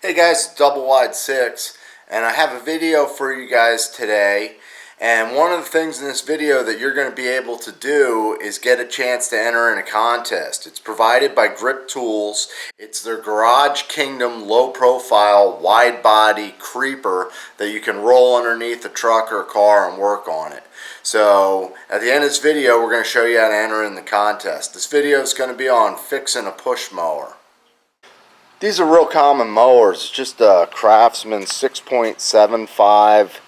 Hey guys, it's Double Wide 6, and I have a video for you guys today. And one of the things in this video that you're going to be able to do is get a chance to enter in a contest. It's provided by Grip Tools. It's their Garage Kingdom low profile wide body creeper that you can roll underneath a truck or a car and work on it. So at the end of this video, we're going to show you how to enter in the contest. This video is going to be on fixing a push mower. These are real common mowers, just a Craftsman 6.75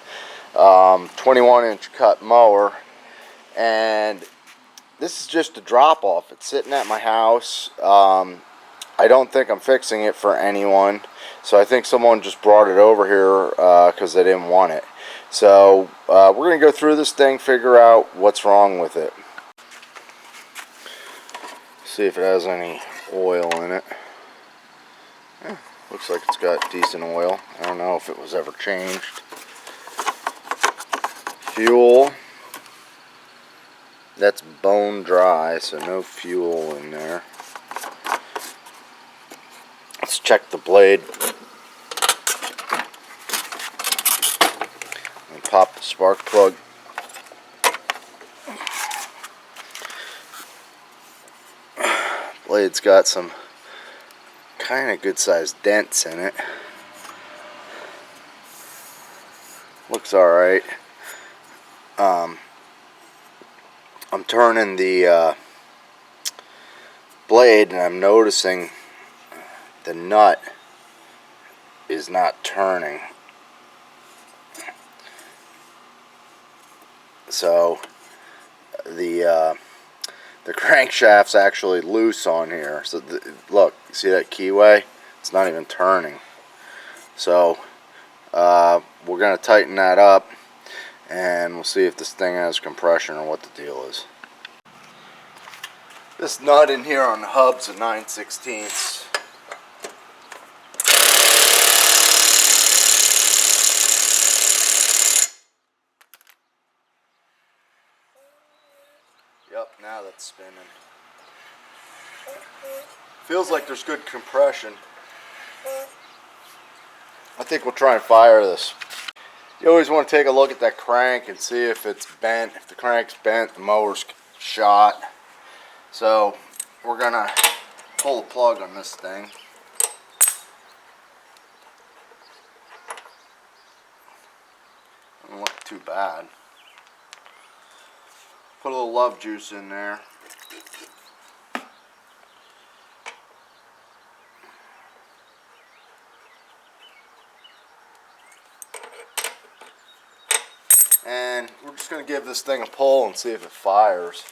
21-inch cut mower, and this is just a drop-off. It's sitting at my house. I don't think I'm fixing it for anyone, so I think someone just brought it over here because they didn't want it. So we're going to go through this thing, figure out what's wrong with it. See if it has any oil in it. Looks like it's got decent oil. I don't know if it was ever changed. Fuel. That's bone dry, so no fuel in there. Let's check the blade. And pop the spark plug. Blade's got some kind of good sized dents in it. Looks alright. I'm turning the blade and I'm noticing the nut is not turning. So the crankshaft's actually loose on here. So look, you see that keyway? It's not even turning. So we're going to tighten that up, and we'll see if this thing has compression or what the deal is. This nut in here on the hub's a 9/16. Yep, now that's spinning. Feels like there's good compression. I think we'll try and fire this. You always want to take a look at that crank and see if it's bent. If the crank's bent, the mower's shot. So we're gonna pull the plug on this thing. Doesn't look too bad. Put a little love juice in there. And we're just going to give this thing a pull and see if it fires.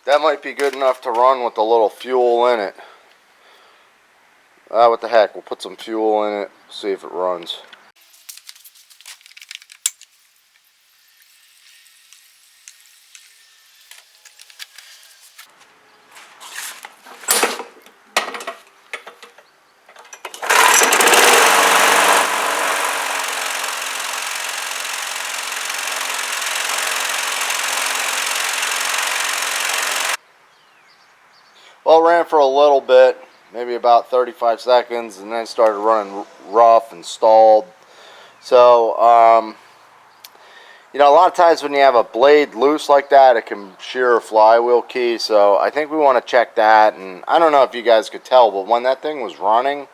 That might be good enough to run with a little fuel in it. What the heck, we'll put some fuel in it, see if it runs. Well, it ran for a little bit, maybe about 35 seconds, and then started running rough and stalled. So, you know, a lot of times when you have a blade loose like that, it can shear a flywheel key. So I think we want to check that. And I don't know if you guys could tell, but when that thing was running,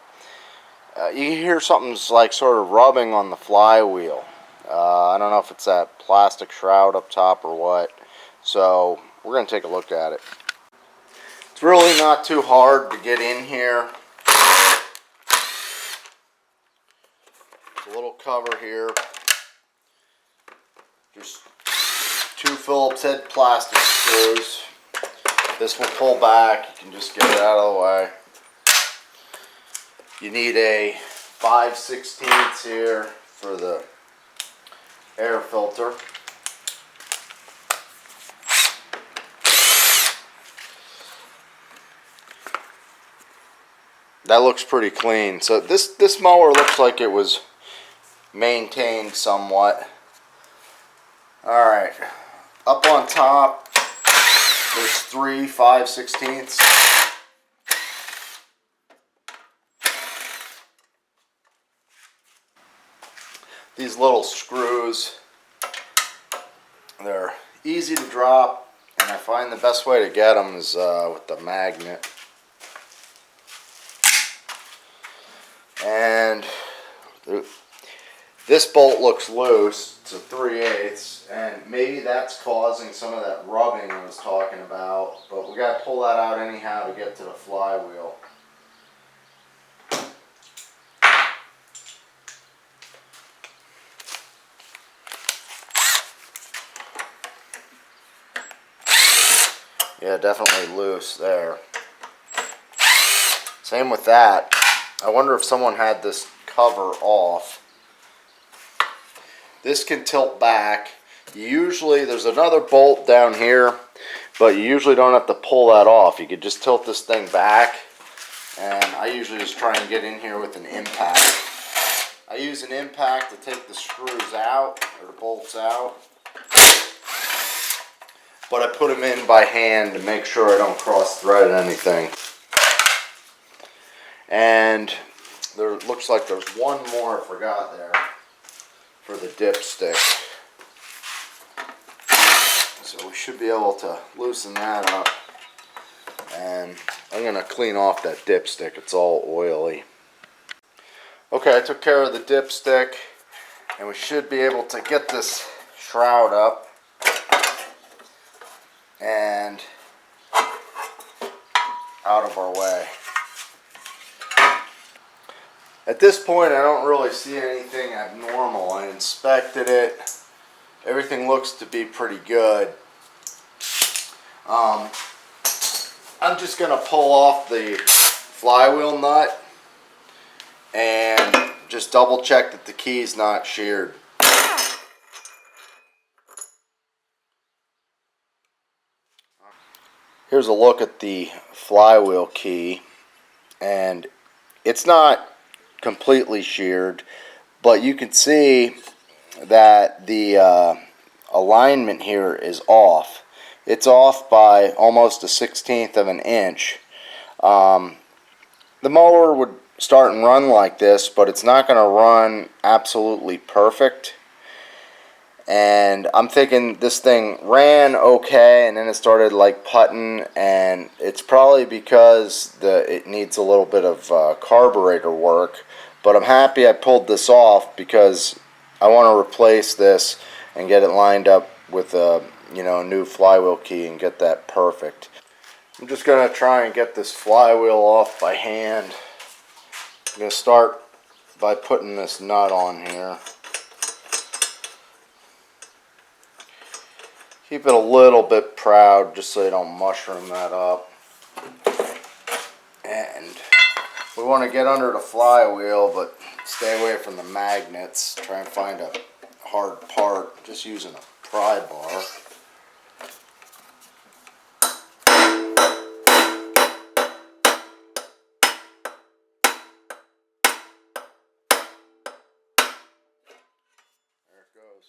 you hear something's like sort of rubbing on the flywheel. I don't know if it's that plastic shroud up top or what. So we're going to take a look at it. It's really not too hard to get in here. There's a little cover here. Just 2 Phillips head plastic screws. This will pull back. You can just get it out of the way. You need a 5/16 here for the air filter. That looks pretty clean. So this mower looks like it was maintained somewhat. Alright, up on top there's 3 5/16. These little screws, they're easy to drop, and I find the best way to get them is with the magnet. And this bolt looks loose. It's a 3/8, and maybe that's causing some of that rubbing I was talking about, but we got to pull that out anyhow to get to the flywheel. Yeah, definitely loose there. Same with that. I wonder if someone had this cover off. This can tilt back. Usually there's another bolt down here, but you usually don't have to pull that off. You could just tilt this thing back, and I usually just try and get in here with an impact. I use an impact to take the screws out, or the bolts out, but I put them in by hand to make sure I don't cross thread anything. And there looks like there's one more I forgot there for the dipstick. So we should be able to loosen that up. And I'm going to clean off that dipstick. It's all oily. Okay, I took care of the dipstick, and we should be able to get this shroud up and out of our way. At this point, I don't really see anything abnormal. I inspected it. Everything looks to be pretty good. I'm just going to pull off the flywheel nut and just double check that the key's not sheared. Here's a look at the flywheel key, and it's not completely sheared, but you can see that the alignment here is off. It's off by almost a 1/16 of an inch. The mower would start and run like this, but it's not going to run absolutely perfect. And I'm thinking this thing ran okay, and then it started like putting, and it's probably because it needs a little bit of carburetor work. But I'm happy I pulled this off, because I want to replace this and get it lined up with a new flywheel key and get that perfect. I'm just going to try and get this flywheel off by hand. I'm going to start by putting this nut on here. Keep it a little bit proud just so you don't mushroom that up. And we want to get under the flywheel, but stay away from the magnets. Try and find a hard part just using a pry bar. There it goes.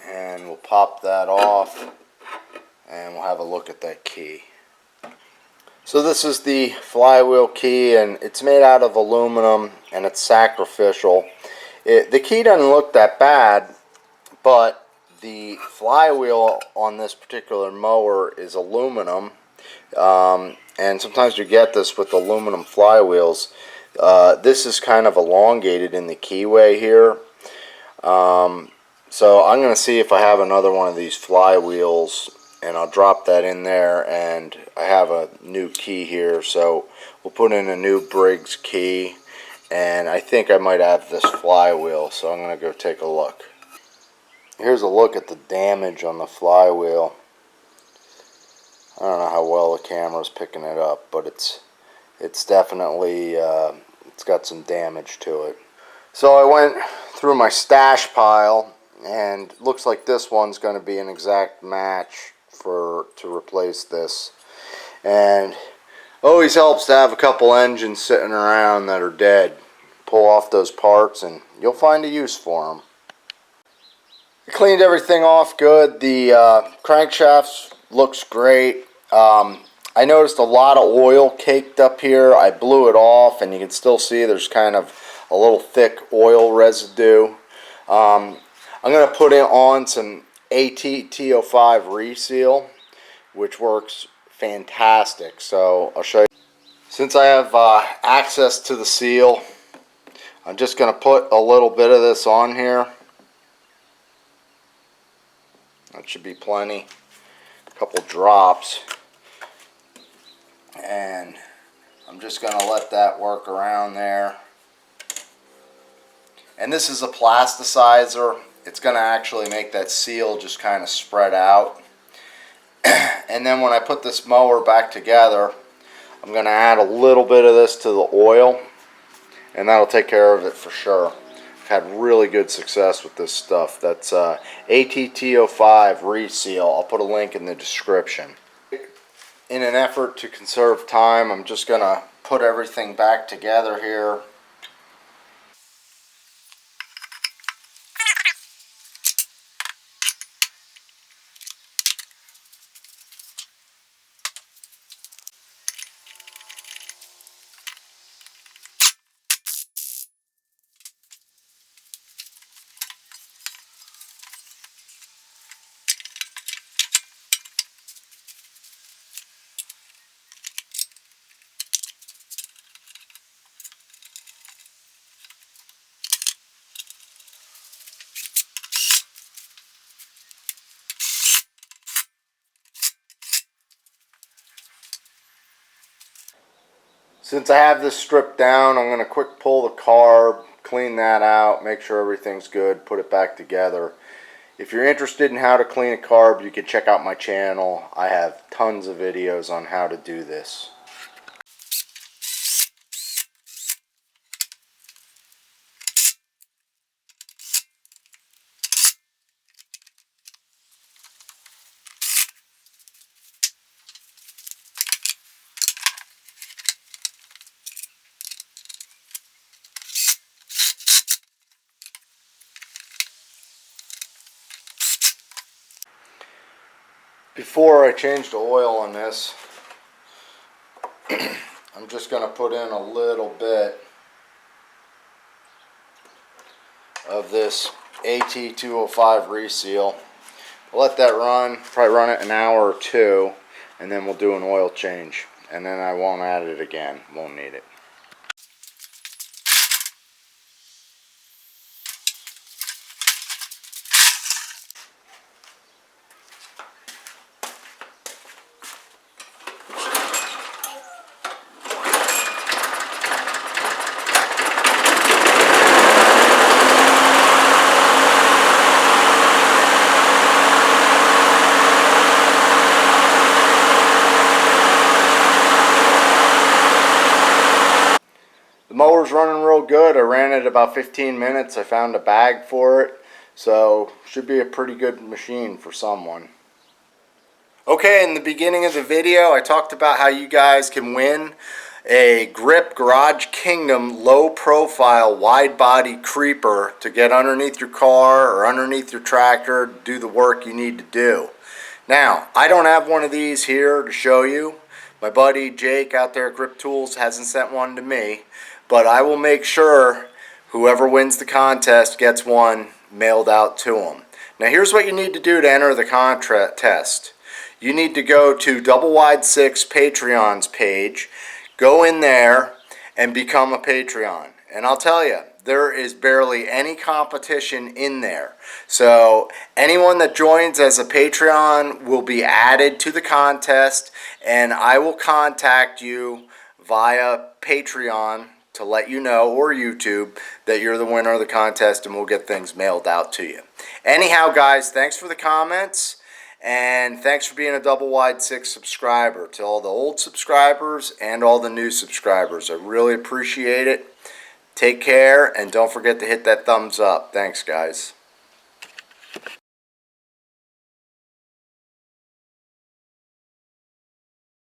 And we'll pop that off, and we'll have a look at that key. So this is the flywheel key, and it's made out of aluminum, and it's sacrificial. The key doesn't look that bad, but the flywheel on this particular mower is aluminum, and sometimes you get this with aluminum flywheels. This is kind of elongated in the keyway here. So I'm going to see if I have another one of these flywheels, and I'll drop that in there, and I have a new key here, so we'll put in a new Briggs key, and I think I might have this flywheel, so I'm going to go take a look. Here's a look at the damage on the flywheel. I don't know how well the camera's picking it up, but it's definitely it's got some damage to it. So I went through my stash pile, and looks like this one's going to be an exact match to replace this. And always helps to have a couple engines sitting around that are dead. Pull off those parts and you'll find a use for them. I cleaned everything off good. The crankshaft looks great. I noticed a lot of oil caked up here. I blew it off, and you can still see there's kind of a little thick oil residue. I'm going to put on some ATT05 reseal, which works fantastic. So I'll show you. Since I have access to the seal, I'm just going to put a little bit of this on here. That should be plenty. A couple drops. And I'm just going to let that work around there. And this is a plasticizer. It's going to actually make that seal just kind of spread out. And then when I put this mower back together, I'm going to add a little bit of this to the oil, and that'll take care of it for sure. I've had really good success with this stuff. That's ATT05 reseal. I'll put a link in the description. In an effort to conserve time, I'm just going to put everything back together here. Since I have this stripped down, I'm going to quick pull the carb, clean that out, make sure everything's good, put it back together. If you're interested in how to clean a carb, you can check out my channel. I have tons of videos on how to do this. Before I change the oil on this, I'm just going to put in a little bit of this AT205 reseal. I'll let that run, probably run it an hour or two, and then we'll do an oil change. And then I won't add it again, won't need it. The mower's running real good. I ran it about 15 minutes. I found a bag for it. So should be a pretty good machine for someone. Okay, in the beginning of the video I talked about how you guys can win a Grip Garage Kingdom low profile wide body creeper to get underneath your car or underneath your tractor to do the work you need to do. Now, I don't have one of these here to show you. My buddy Jake out there at Grip Tools hasn't sent one to me, but I will make sure whoever wins the contest gets one mailed out to them. Now here's what you need to do to enter the contest. You need to go to Double Wide 6 Patreon's page, go in there and become a Patreon. And I'll tell you, there is barely any competition in there. So anyone that joins as a Patreon will be added to the contest, and I will contact you via Patreon to let you know, or YouTube, that you're the winner of the contest, and we'll get things mailed out to you. Anyhow, guys, thanks for the comments, and thanks for being a Double Wide 6 subscriber. To all the old subscribers and all the new subscribers, I really appreciate it. Take care, and don't forget to hit that thumbs up. Thanks, guys.